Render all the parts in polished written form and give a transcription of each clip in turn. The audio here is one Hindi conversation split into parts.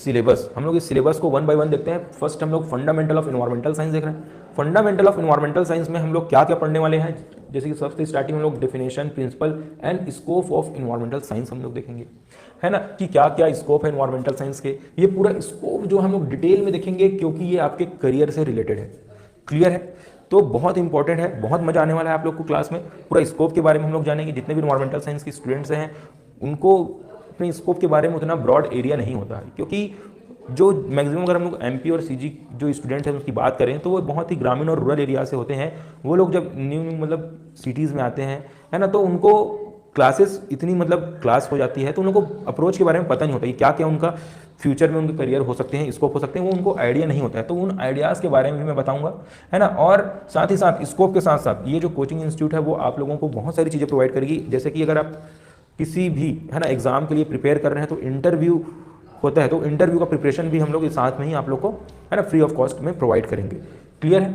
सिलेबस, हम लोग इस सिलेबस को वन बाय वन देखते हैं। फर्स्ट हम लोग फंडामेंटल ऑफ एनवायरमेंटल साइंस देख रहे हैं। फंडामेंटल ऑफ एनवायरमेंटल साइंस में हम लोग क्या क्या पढ़ने वाले हैं, जैसे कि सबसे स्टार्टिंग हम लोग definition, principle and scope of environmental science हम लोग देखेंगे, है ना, कि क्या क्या स्कोप है एनवायरमेंटल साइंस के। ये पूरा स्कोप जो हम लोग डिटेल में देखेंगे, क्योंकि ये आपके करियर से रिलेटेड है। क्लियर है? तो बहुत इंपॉर्टेंट है, बहुत मजा आने वाला है आप लोग को क्लास में। पूरा स्कोप के बारे में हम लोग जानेंगे। जितने भी एनवायरमेंटल साइंस के स्टूडेंट्स हैं उनको अपने स्कोप के बारे में उतना ब्रॉड एरिया नहीं होता है, क्योंकि जो मैक्सिमम अगर हम लोग एमपी और सीजी जो स्टूडेंट्स हैं उसकी बात करें तो वो बहुत ही ग्रामीण और रूरल एरिया से होते हैं। वो लोग जब न्यू मतलब सिटीज़ में आते हैं, है ना, तो उनको क्लासेस इतनी मतलब क्लास हो जाती है तो उनको अप्रोच के बारे में पता नहीं होता कि क्या क्या उनका फ्यूचर में उनके करियर हो सकते हैं, स्कोप हो सकते हैं, वो उनको आइडिया नहीं होता है। तो उन आइडियाज़ के बारे में भी मैं बताऊंगा, है ना। और साथ ही साथ स्कोप के साथ साथ ये जो कोचिंग इंस्टीट्यूट है वो आप लोगों को बहुत सारी चीज़ें प्रोवाइड करेगी। जैसे कि अगर आप किसी भी, है ना, एग्जाम के लिए प्रिपेयर कर रहे हैं तो इंटरव्यू होता है, तो इंटरव्यू का प्रिपरेशन भी हम लोग साथ में ही आप लोग को, है ना, फ्री ऑफ कॉस्ट में प्रोवाइड करेंगे। क्लियर है?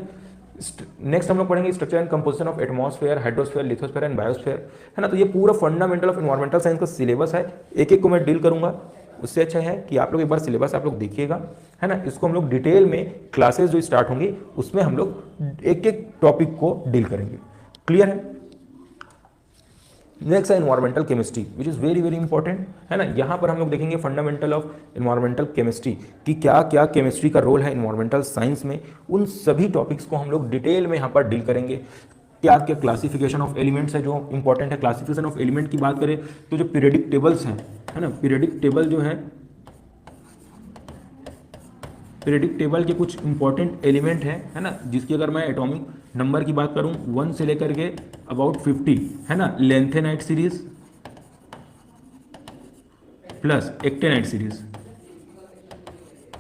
नेक्स्ट हम लोग पढ़ेंगे structure and composition of atmosphere, hydrosphere, lithosphere and biosphere, है ना। तो ये पूरा फंडामेंटल ऑफ एनवायरमेंटल साइंस का सिलेबस है। एक एक को मैं डील करूंगा। उससे अच्छा है कि आप लोग एक बार सिलेबस आप लोग देखिएगा, है ना। इसको हम लोग डिटेल में क्लासेस जो स्टार्ट होंगी उसमें हम लोग एक एक टॉपिक को डील करेंगे। क्लियर है? नेक्स्ट है environmental chemistry, which is very very important, है ना। यहाँ पर हम लोग देखेंगे फंडामेंटल ऑफ एनवायरमेंटल केमिस्ट्री कि क्या क्या केमिस्ट्री का रोल है एनवायरमेंटल साइंस में। उन सभी टॉपिक्स को हम लोग डिटेल में यहाँ पर डील करेंगे। क्या क्या क्लासिफिकेशन ऑफ एलिमेंट्स है जो इंपॉर्टेंट है। क्लासिफिकेशन ऑफ एलिमेंट की बात करें तो जो पीरियडिक टेबल्स हैं, है ना, पीरियडिक टेबल जो है, पीरियडिक टेबल के कुछ इंपॉर्टेंट एलिमेंट है ना, जिसकी अगर मैं एटॉमिक नंबर की बात करूं 1 से लेकर के अबाउट 50, है ना, lanthanide series plus actinide series,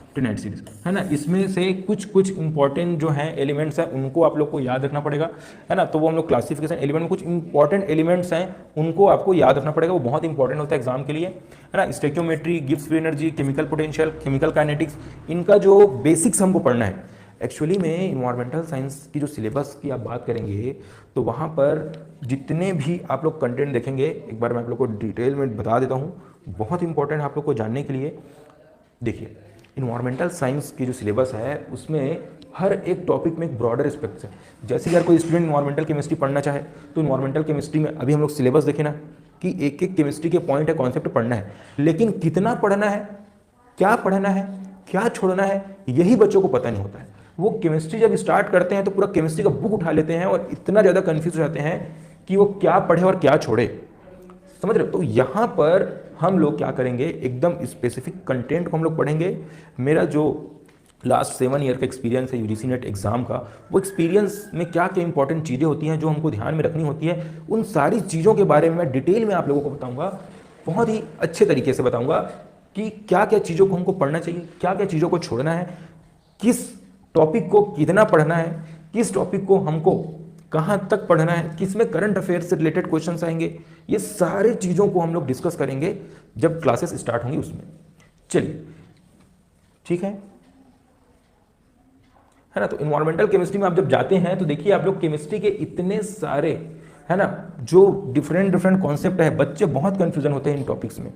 actinide series, है ना। इसमें से कुछ कुछ इंपॉर्टेंट जो है एलिमेंट्स हैं उनको आप लोग को याद रखना पड़ेगा, है ना। तो वो हम लोग क्लासिफिकेशन एलिमेंट में कुछ इंपॉर्टेंट एलिमेंट्स हैं उनको आपको याद रखना पड़ेगा, वो बहुत इंपॉर्टेंट होता है एग्जाम के लिए, है ना। Stoichiometry, Gibbs free energy, chemical potential, chemical kinetics, इनका जो बेसिक्स हमको पढ़ना है। एक्चुअली में इन्वायरमेंटल साइंस की जो सिलेबस की आप बात करेंगे तो वहाँ पर जितने भी आप लोग कंटेंट देखेंगे, एक बार मैं आप लोग को डिटेल में बता देता हूँ, बहुत इंपॉर्टेंट है आप लोग को जानने के लिए। देखिए, इन्वायरमेंटल साइंस की जो सिलेबस है उसमें हर एक टॉपिक में एक ब्रॉडर एस्पेक्ट्स है। जैसे कि अगर कोई स्टूडेंट इन्वायरमेंटल केमिस्ट्री पढ़ना चाहे तो इन्वायरमेंटल केमिस्ट्री में अभी हम लोग सिलेबस देखें ना कि एक एक केमिस्ट्री के पॉइंट है, कॉन्सेप्ट पढ़ना है, लेकिन कितना पढ़ना है, क्या पढ़ना है, क्या छोड़ना है, यही बच्चों को पता नहीं होता है। वो केमिस्ट्री जब स्टार्ट करते हैं तो पूरा केमिस्ट्री का बुक उठा लेते हैं और इतना ज़्यादा कन्फ्यूज हो जाते हैं कि वो क्या पढ़े और क्या छोड़े, समझ रहे हो। तो यहाँ पर हम लोग क्या करेंगे, एकदम स्पेसिफिक कंटेंट को हम लोग पढ़ेंगे। मेरा जो लास्ट 7 ईयर का एक्सपीरियंस है यूजीसी नेट एग्जाम का, वो एक्सपीरियंस में क्या क्या इंपॉर्टेंट चीज़ें होती हैं जो हमको ध्यान में रखनी होती है, उन सारी चीज़ों के बारे में मैं डिटेल में आप लोगों को बताऊंगा, बहुत ही अच्छे तरीके से बताऊंगा कि क्या क्या चीज़ों को हमको पढ़ना चाहिए, क्या क्या चीज़ों को छोड़ना है, किस टॉपिक को कितना पढ़ना है, किस टॉपिक को हमको कहाँ तक पढ़ना है, किसमें करंट अफेयर्स से रिलेटेड क्वेश्चंस आएंगे। ये सारी चीज़ों को हम लोग डिस्कस करेंगे जब क्लासेस स्टार्ट होंगी उसमें। चलिए, ठीक है ना। तो इन्वायरमेंटल केमिस्ट्री में आप जब जाते हैं तो देखिए आप लोग केमिस्ट्री के इतने सारे, है ना, जो डिफरेंट डिफरेंट कॉन्सेप्ट है, बच्चे बहुत कंफ्यूजन होते हैं इन टॉपिक्स में।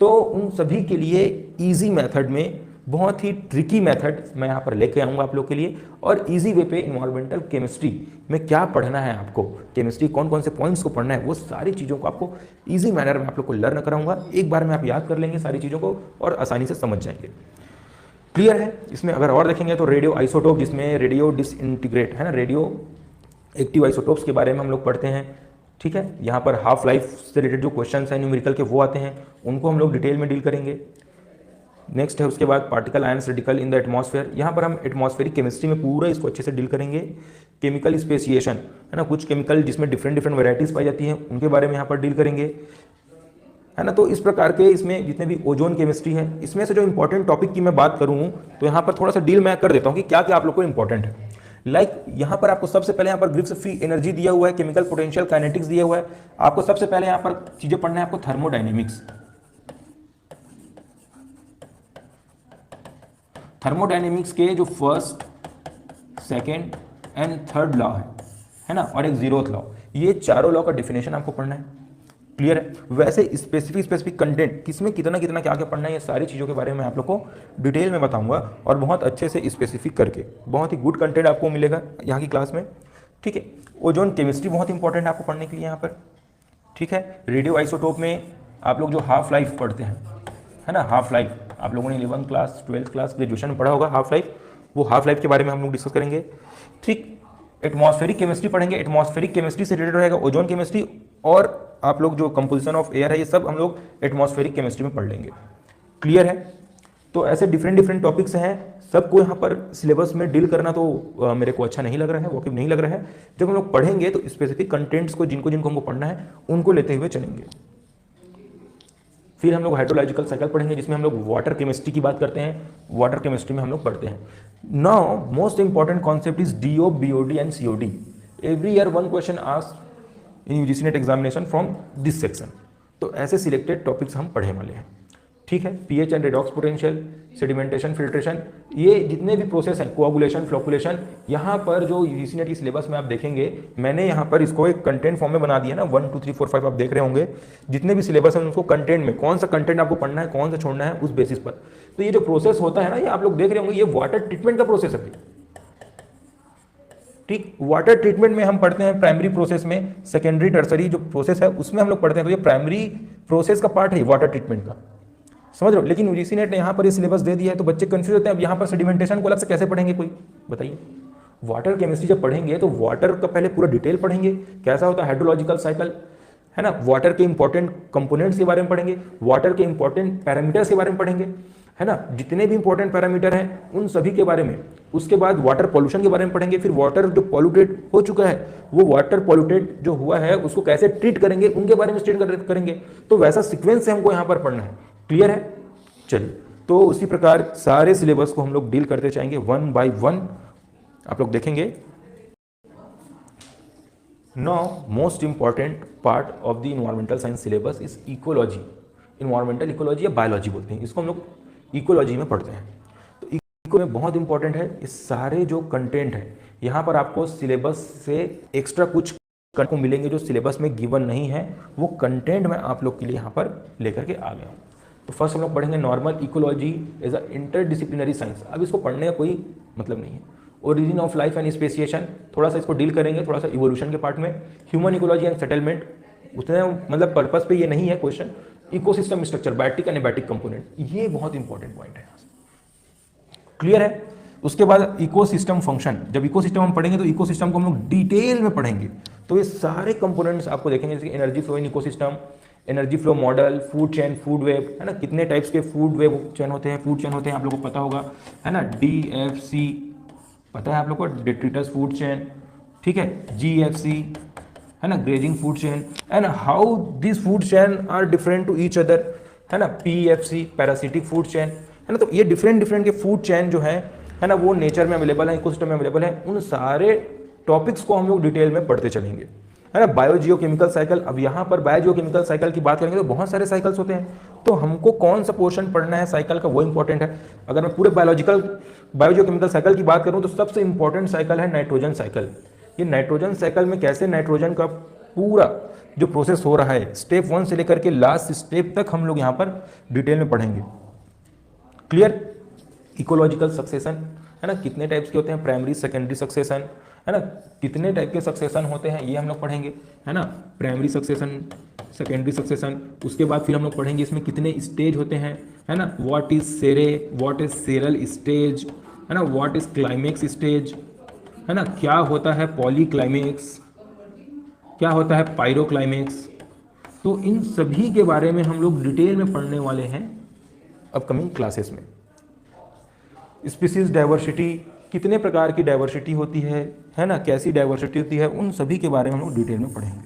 तो उन सभी के लिए इजी मेथड में, बहुत ही ट्रिकी मेथड मैं यहाँ पर लेके आऊँगा आप लोग के लिए, और इजी वे पे इन्वायरमेंटल केमिस्ट्री में क्या पढ़ना है आपको, केमिस्ट्री कौन कौन से पॉइंट्स को पढ़ना है, वो सारी चीज़ों को आपको इजी मैनर में आप लोग को लर्न कराऊंगा। एक बार में आप याद कर लेंगे सारी चीज़ों को और आसानी से समझ जाएंगे। क्लियर है? इसमें अगर और देखेंगे तो रेडियो आइसोटोप, जिसमें रेडियो डिसइंटीग्रेट, है ना, रेडियो एक्टिव आइसोटोप्स के बारे में हम लोग पढ़ते हैं, ठीक है। यहाँ पर हाफ लाइफ से रिलेटेड जो क्वेश्चन हैं न्यूमेरिकल के वो आते हैं, उनको हम लोग डिटेल में डील करेंगे। नेक्स्ट है उसके बाद particle ions radical in the atmosphere, यहाँ पर हम एटमॉस्फेरिक केमिस्ट्री में पूरा इसको अच्छे से डील करेंगे। केमिकल स्पेसिएशन, है ना, कुछ केमिकल जिसमें डिफरेंट डिफरेंट वैरायटीज पाई जाती हैं उनके बारे में यहाँ पर डील करेंगे, है ना। तो इस प्रकार के इसमें जितने भी ओजोन केमिस्ट्री है, इसमें से जो इंपॉर्टेंट टॉपिक की मैं बात करूँ तो यहाँ पर थोड़ा सा डील मैं कर देता हूँ कि क्या क्या आप लोग को इंपॉर्टेंट है। लाइक यहाँ पर आपको सबसे पहले यहाँ पर गिब्स फ्री एनर्जी दिया हुआ है, केमिकल पोटेंशियल, काइनेटिक्स दिया हुआ है। आपको सबसे पहले यहाँ पर चीजें पढ़ना है, आपको थर्मोडायनेमिक्स, थर्मोडायनेमिक्स के जो first, second and third law है ना, और एक जीरोथ लॉ, ये चारों लॉ का डिफिनेशन आपको पढ़ना है। क्लियर है। वैसे स्पेसिफिक कंटेंट किसमें कितना कितना क्या क्या पढ़ना है, ये सारी चीज़ों के बारे में आप लोग को डिटेल में बताऊंगा और बहुत अच्छे से स्पेसिफिक करके। बहुत ही गुड कंटेंट आपको मिलेगा यहाँ की क्लास में, ठीक है। ओजोन केमिस्ट्री बहुत इंपॉर्टेंट है आपको पढ़ने के लिए यहाँ पर, ठीक है। रेडियो आइसोटोप में आप लोग जो हाफ लाइफ पढ़ते हैं, है ना, हाफ लाइफ आप लोगों ने 11th class 12th class graduation में पढ़ा होगा हाफ लाइफ, वो हाफ लाइफ के बारे में हम लोग डिस्कस करेंगे, ठीक। एटमॉस्फेरिक केमिस्ट्री पढ़ेंगे, एटमॉस्फेरिक केमिस्ट्री से रिलेटेड रहेगा ओजोन केमिस्ट्री, और आप लोग जो कंपोजिशन ऑफ एयर है ये सब हम लोग एटमॉस्फेरिक केमिस्ट्री में पढ़ लेंगे, क्लियर है। तो ऐसे डिफरेंट टॉपिक्स हैं, सबको यहाँ पर सिलेबस में डील करना तो मेरे को अच्छा नहीं लग रहा है, वाकिफ नहीं लग रहा है। जब हम लोग पढ़ेंगे तो स्पेसिफिक कंटेंट्स को जिनको जिनको हमको पढ़ना है उनको लेते हुए चलेंगे। फिर हम लोग हाइड्रोलॉजिकल साइकिल पढ़ेंगे, जिसमें हम लोग वाटर केमिस्ट्री की बात करते हैं, वाटर केमिस्ट्री में हम लोग पढ़ते हैं। Now most important concept is DO, BOD and COD. Every year one question asked in UGC NET examination from this section. तो ऐसे सिलेक्टेड टॉपिक्स हम पढ़ने वाले हैं, ठीक है। PH and redox potential, sedimentation, filtration, ये जितने भी प्रोसेस हैं, कोआगुलेशन, फ्लोकुलेशन, यहाँ पर जो यूजीसी नेट की सिलेबस में आप देखेंगे, मैंने यहाँ पर इसको एक कंटेंट फॉर्म में बना दिया ना, 1 2 3 4 5 आप देख रहे होंगे, जितने भी सिलेबस हैं उसको कंटेंट में कौन सा कंटेंट आपको पढ़ना है, कौन सा छोड़ना है, उस बेसिस पर। तो ये जो प्रोसेस होता है ना, ये आप लोग देख रहे होंगे, ये वाटर ट्रीटमेंट का प्रोसेस है, ठीक। वाटर ट्रीटमेंट में हम पढ़ते हैं प्राइमरी प्रोसेस में, सेकेंडरी टर्सरी जो प्रोसेस है उसमें हम लोग पढ़ते हैं। तो ये प्राइमरी प्रोसेस का पार्ट है वाटर ट्रीटमेंट का, समझ रहे हो। लेकिन यूजीसी नेट ने यहाँ पर ये सिलेबस दे दिया है तो बच्चे कंफ्यूज होते हैं, अब यहाँ पर सेडिमेंटेशन को अलग से कैसे पढ़ेंगे, कोई बताइए। वाटर केमिस्ट्री जब पढ़ेंगे तो वाटर का पहले पूरा डिटेल पढ़ेंगे, कैसा होता है हाइड्रोलॉजिकल साइकिल, है ना, वाटर के इंपॉर्टेंट कंपोनेंट्स के बारे में पढ़ेंगे, वाटर के इंपॉर्टेंट पैरामीटर्स के बारे में पढ़ेंगे, है ना, जितने भी इंपॉर्टेंट पैरामीटर हैं उन सभी के बारे में। उसके बाद वाटर पॉल्यूशन के बारे में पढ़ेंगे, फिर वाटर जो पॉल्यूटेड हो चुका है, वो वाटर पॉल्यूटेड जो हुआ है उसको कैसे ट्रीट करेंगे, उनके बारे में स्टडी करेंगे। तो वैसा सीक्वेंस से हमको यहाँ पर पढ़ना है, क्लियर है। चलिए, तो उसी प्रकार सारे सिलेबस को हम लोग डील करते जाएंगे 1 by 1, आप लोग देखेंगे। Now most important part of the environmental science syllabus is ecology. Environmental ecology या बायोलॉजी बोलते हैं इसको, हम लोग इकोलॉजी में पढ़ते हैं। तो इको में बहुत इंपॉर्टेंट है, ये सारे जो कंटेंट है यहाँ पर आपको सिलेबस से एक्स्ट्रा कुछ को मिलेंगे जो सिलेबस में गिवन नहीं है, वो कंटेंट मैं आप लोग के लिए यहाँ पर लेकर के आ गया हूँ। तो फर्स्ट हम लोग पढ़ेंगे normal ecology as a interdisciplinary science. अब इसको पढ़ने का कोई मतलब नहीं है। Origin of life and speciation, थोड़ा सा इसको डील करेंगे, थोड़ा सा इवोल्यूशन के पार्ट में। ह्यूमन इकोलॉजी एंड सेटलमेंट, उतने मतलब पर्पस पे ये नहीं है question. Ecosystem structure, biotic and abiotic component, ये बहुत इंपॉर्टेंट पॉइंट है, क्लियर है। उसके बाद इकोसिस्टम फंक्शन, जब इकोसिस्टम हम पढ़ेंगे तो इकोसिस्टम को हम लोग डिटेल में पढ़ेंगे। तो ये सारे कंपोनेंट्स आपको देखेंगे, जैसे energy flow in ecosystem, energy flow model, food chain, food web, है ना, कितने टाइप्स के फूड वेब चेन होते हैं, फूड चेन होते हैं, आप लोगों को पता होगा, है ना, DFC पता है आप लोग को, डिट्रिटस फूड चेन, ठीक है, GFC, है ना, grazing food chain, and how this food chain are different to each other, है ना, PFC पैरासिटिक फूड चेन, है ना। तो ये डिफरेंट के फूड चेन जो है ना, वो नेचर में अवेलेबल है, इकोसिस्टम में अवेलेबल है। उन सारे टॉपिक्स को हम लोग डिटेल में पढ़ते चलेंगे, है ना। बायोजियोकेमिकल साइकिल, अब यहाँ पर बायोजियोकेमिकल साइकिल की बात करेंगे तो बहुत सारे साइकिल्स होते हैं, तो हमको कौन सा पोर्शन पढ़ना है साइकिल का वो इंपॉर्टेंट है। अगर मैं पूरे बायोजियोकेमिकल साइकिल की बात करूँ तो सबसे इंपॉर्टेंट साइकिल है नाइट्रोजन साइकिल। ये नाइट्रोजन साइकिल में कैसे नाइट्रोजन का पूरा जो प्रोसेस हो रहा है, स्टेप 1 से लेकर के लास्ट स्टेप तक हम लोग यहाँ पर डिटेल में पढ़ेंगे, क्लियर। इकोलॉजिकल सक्सेशन, है ना, कितने टाइप्स के होते हैं, प्राइमरी सेकेंडरी सक्सेशन, है ना, कितने टाइप के सक्सेशन होते हैं ये हम लोग पढ़ेंगे, है ना, प्राइमरी सक्सेशन, सेकेंडरी सक्सेशन। उसके बाद फिर हम लोग पढ़ेंगे इसमें कितने स्टेज होते हैं, है ना, व्हाट इज सेरल स्टेज, है ना, व्हाट इज क्लाइमेक्स स्टेज, है ना, क्या होता है पॉली क्लाइमेक्स, क्या होता है पायरो क्लाइमेक्स। तो इन सभी के बारे में हम लोग डिटेल में पढ़ने वाले हैं अपकमिंग क्लासेस में। स्पीसीज डाइवर्सिटी, कितने प्रकार की डाइवर्सिटी होती है ना, कैसी डाइवर्सिटी होती है, उन सभी के बारे में हम लोग डिटेल में पढ़ेंगे,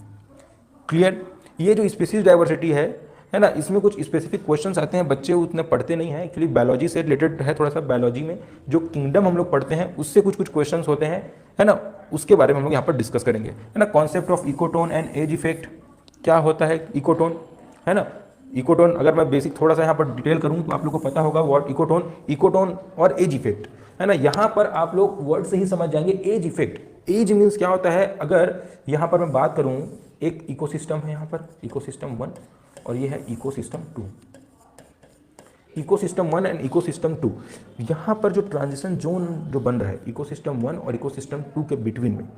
क्लियर। ये जो स्पीसीज डाइवर्सिटी है ना, इसमें कुछ स्पेसिफिक क्वेश्चंस आते हैं, बच्चे उतने पढ़ते नहीं हैं, एक्चुअली बायोलॉजी से रिलेटेड है थोड़ा सा। बायोलॉजी में जो किंगडम हम लोग पढ़ते हैं उससे कुछ क्वेश्चंस होते हैं, है ना, उसके बारे में हम लोग यहाँ पर डिस्कस करेंगे, है ना। Concept of ecotone and edge effect, क्या होता है इकोटोन, है ना। इकोटोन अगर मैं बेसिक थोड़ा सा यहाँ पर डिटेल करूँ तो आप लोग को पता होगा व्हाट इकोटोन और एज इफेक्ट, है ना। यहाँ पर आप लोग वर्ड से ही समझ जाएंगे एज इफेक्ट। एज मीन्स क्या होता है, अगर यहाँ पर मैं बात करूँ एक इकोसिस्टम है यहाँ पर, इकोसिस्टम 1, और ये है इकोसिस्टम 2। इकोसिस्टम 1 एंड इकोसिस्टम 2, यहाँ पर जो ट्रांजिशन जोन जो बन रहा है इकोसिस्टम 1 और इकोसिस्टम 2 के बिटवीन में,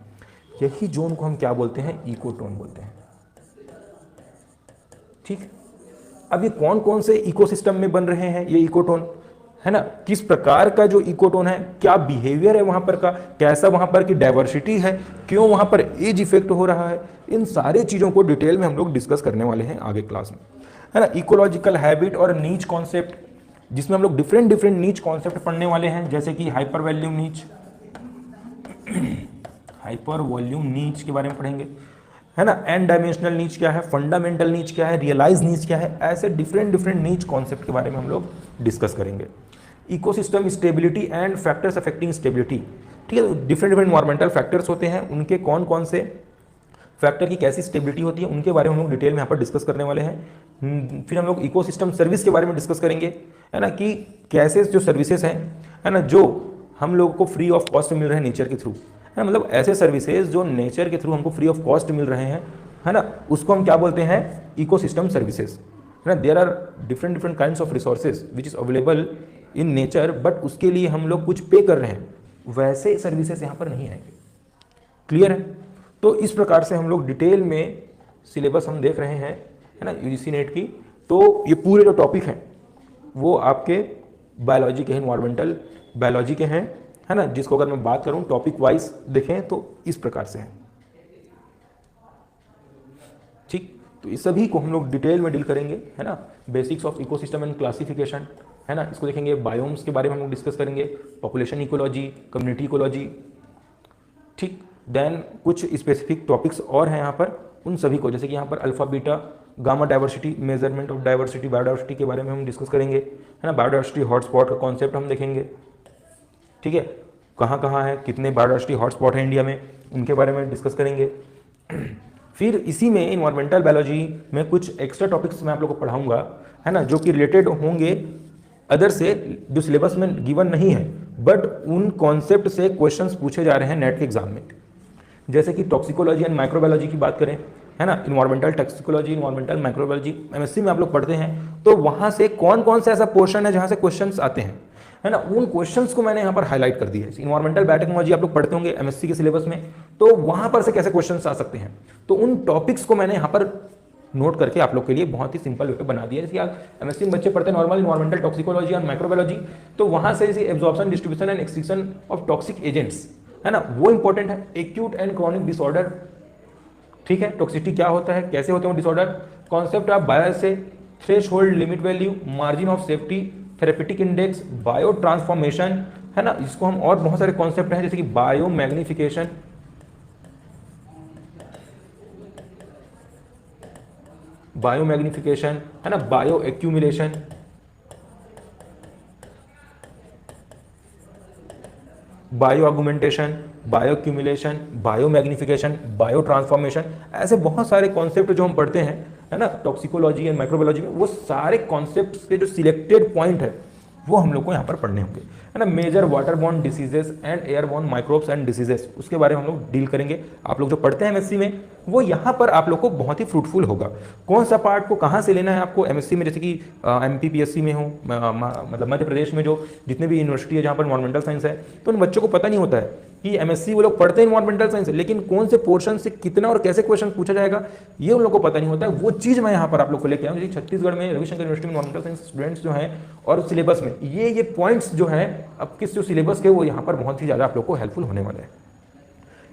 यही जोन को हम क्या बोलते हैं, इकोटोन बोलते हैं। ठीक, अब ये कौन कौन से इकोसिस्टम में बन रहे हैं ये इकोटोन, है ना, किस प्रकार का जो इकोटोन है, क्या बिहेवियर है वहां पर का, कैसा वहां पर की डाइवर्सिटी है, क्यों वहां पर एज इफेक्ट हो रहा है, इन सारी चीजों को डिटेल में हम लोग डिस्कस करने वाले हैं आगे क्लास में, है ना। इकोलॉजिकल हैबिट और नीच कॉन्सेप्ट, जिसमें हम लोग डिफरेंट डिफरेंट नीच कॉन्सेप्ट पढ़ने वाले हैं, जैसे कि हाइपर वॉल्यूम नीच, हाइपर वॉल्यूम नीच के बारे में पढ़ेंगे, है ना। एन डायमेंशनल नीच क्या है, फंडामेंटल नीच क्या है, रियलाइज नीच क्या है, ऐसे डिफरेंट डिफरेंट नीच कॉन्सेप्ट के बारे में हम लोग डिस्कस करेंगे। Ecosystem stability and factors affecting stability, ठीक है, डिफरेंट डिफरेंट एनवायरमेंटल फैक्टर्स होते हैं, उनके कौन कौन से फैक्टर की कैसी स्टेबिलिटी होती है, उनके बारे में हम लोग डिटेल में यहाँ पर डिस्कस करने वाले हैं। फिर हम लोग इकोसिस्टम सर्विस के बारे में डिस्कस करेंगे, है ना, कि कैसे जो सर्विसेज हैं, है ना, जो हम लोग को फ्री ऑफ कॉस्ट मिल रहे हैं नेचर के थ्रू, है ना, मतलब ऐसे सर्विसेज जो नेचर के थ्रू हमको फ्री ऑफ कॉस्ट मिल रहे हैं, है ना, उसको हम क्या बोलते हैं, इकोसिस्टम सर्विसेज, है ना। There are different different kinds of resources which is available in nature, but उसके लिए हम लोग कुछ पे कर रहे हैं, वैसे सर्विसेज यहाँ पर नहीं आएंगे। क्लियर है। तो इस प्रकार से हम लोग डिटेल में सिलेबस हम देख रहे हैं, है ना, यूजीसी नेट की। तो ये पूरे जो टॉपिक हैं वो आपके बायोलॉजी के हैं, इन्वायरमेंटल बायोलॉजी के हैं, है ना, जिसको अगर मैं बात करूं टॉपिक वाइज देखें तो इस प्रकार से है। ठीक, तो इस सभी को हम लोग डिटेल में डील करेंगे, है ना। Basics of ecosystem and classification, है ना, इसको देखेंगे। बायोम्स के बारे में हम लोग डिस्कस करेंगे, पॉपुलेशन इकोलॉजी, कम्युनिटी इकोलॉजी, ठीक। देन कुछ स्पेसिफिक टॉपिक्स और हैं यहाँ पर, उन सभी को, जैसे कि यहाँ पर alpha beta gamma diversity, measurement of diversity, biodiversity के बारे में हम डिस्कस करेंगे, है ना। बायोडाइवर्सिटी हॉटस्पॉट का कॉन्सेप्ट हम देखेंगे, ठीक है, कहाँ कहाँ है, कितने बायोडाइवर्सिटी हॉटस्पॉट है इंडिया में, उनके बारे में डिस्कस करेंगे। फिर इसी में इन्वायरमेंटल बायोलॉजी में कुछ एक्स्ट्रा टॉपिक्स मैं आप लोगों को पढ़ाऊंगा, है ना, जो कि रिलेटेड होंगे अदर से, जो सिलेबस में गिवन नहीं है, बट उन कॉन्सेप्ट से क्वेश्चंस पूछे जा रहे हैं नेट के एग्जाम में। जैसे कि टॉक्सिकोलॉजी एंड माइक्रोबायोलॉजी की बात करें, है ना, environmental toxicology, environmental microbiology MSc में आप लोग पढ़ते हैं, तो वहां से कौन कौन सा ऐसा पोर्शन है जहां से क्वेश्चंस आते हैं, है ना, उन क्वेश्चंस को मैंने यहाँ पर हाईलाइट कर दिया है। इन्वायरमेंटल बायोटेक्नोलॉजी आप लोग पढ़ते होंगे एमएससी के सिलेबस में, तो वहां पर से कैसे क्वेश्चंस आ सकते हैं, तो उन टॉपिक्स को मैंने यहाँ पर नोट करके आप लोग के लिए बहुत ही सिंपल वे पे बना दिया है। जैसे आप एमएससी में बच्चे पढ़ते हैं नॉर्मल इन्वायरमेंटल टॉक्सिकोलॉजी और माइक्रोबायोलॉजी, तो वहां से absorption, distribution and excretion of toxic agents, है ना, वो इंपॉर्टेंट है। एक्यूट एंड क्रॉनिक डिसऑर्डर, ठीक है, टॉक्सिसिटी क्या होता है, कैसे होते हैं disorder, concept of bias, threshold, limit value, margin of safety, therapeutic index, bio transformation, है ना, इसको हम, और बहुत सारे कॉन्सेप्ट हैं जैसे कि बायो मैग्निफिकेशन, बायो मैग्निफिकेशन, है ना, bio accumulation, bio argumentation, bio accumulation, bio magnification, bio transformation, ऐसे बहुत सारे कॉन्सेप्ट जो हम पढ़ते हैं, है ना, टॉक्सिकोलॉजी एंड माइक्रोबायोलॉजी में, वो सारे कॉन्सेप्ट्स के जो सिलेक्टेड पॉइंट है वो हम लोग को यहाँ पर पढ़ने होंगे, है ना। Major waterborne diseases and airborne microbes and diseases, उसके बारे में हम लोग डील करेंगे। आप लोग जो पढ़ते हैं एमएससी में, वो यहाँ पर आप लोग को बहुत ही फ्रूटफुल होगा। कौन सा पार्ट को कहाँ से लेना है आपको एमएससी में, जैसे कि एमपीपीएससी में हो, मतलब मध्य प्रदेश में जो जितने भी यूनिवर्सिटी है जहाँ पर इन्वायरमेंटल साइंस है, तो उन बच्चों को पता नहीं होता है कि एमएससी वो लोग पढ़ते हैं इन्वायरमेंटल साइंस, लेकिन कौन से पोर्शन से कितना और कैसे क्वेश्चन पूछा जाएगा ये उन लोग को पता नहीं होता है। वो चीज़ मैं यहाँ पर आप लोग को लेके आऊँ। जैसे छत्तीसगढ़ में रविशंकर यूनिवर्सिटी में इन्वायरमेंटल साइंस स्टूडेंट्स जो हैं और सिलेबस में ये पॉइंट्स जो हैं अब किस जो सिलेबस के, वो यहाँ पर बहुत ही ज़्यादा आप लोग को हेल्पफुल होने वाले हैं।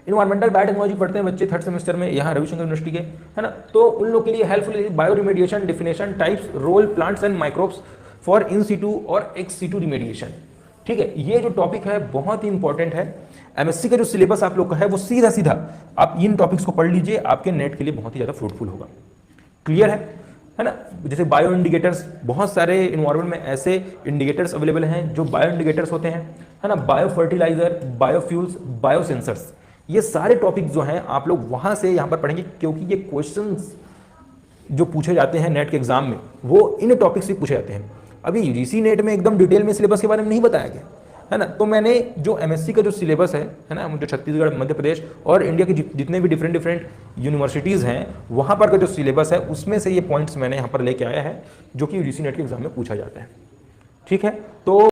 इन्वायरमेंटल बायोटेक्नोलॉजी पढ़ते हैं बच्चे 3rd सेमेस्टर में यहाँ रविशंकर यूनिवर्सिटी के, है ना, तो उन लोग के लिए helpful bioremediation, definition, types, role, plants and microbes for in situ और एक्स सीटू रिमेडिएशन, ठीक है। ये जो टॉपिक है बहुत ही इंपॉर्टेंट है। एमएससी का जो सिलेबस आप लोग का है वो सीधा सीधा आप इन टॉपिक्स को पढ़ लीजिए, आपके नेट के लिए बहुत ही ज़्यादा फ्रूटफुल होगा। क्लियर है ना। जैसे बायो इंडिकेटर्स, बहुत सारे इन्वायरमेंट में ऐसे इंडिकेटर्स अवेलेबल हैं जो बायो इंडिकेटर्स होते हैं, है ना, biofertilizer, biofuels, biosensors, ये सारे टॉपिक जो हैं आप लोग वहां से यहाँ पर पढ़ेंगे, क्योंकि ये क्वेश्चंस जो पूछे जाते हैं नेट के एग्जाम में वो इन टॉपिक से पूछे जाते हैं। अभी यूजीसी नेट में एकदम डिटेल में सिलेबस के बारे में नहीं बताया गया, है ना। तो मैंने जो एमएससी का जो सिलेबस है ना, जो छत्तीसगढ़, मध्य प्रदेश और इंडिया के जितने भी डिफरेंट डिफरेंट यूनिवर्सिटीज़ हैं वहाँ पर का जो सिलेबस है उसमें से ये पॉइंट्स मैंने यहाँ पर लेके आया है जो कि यूजीसी नेट के एग्जाम में पूछा जाता है। ठीक है, तो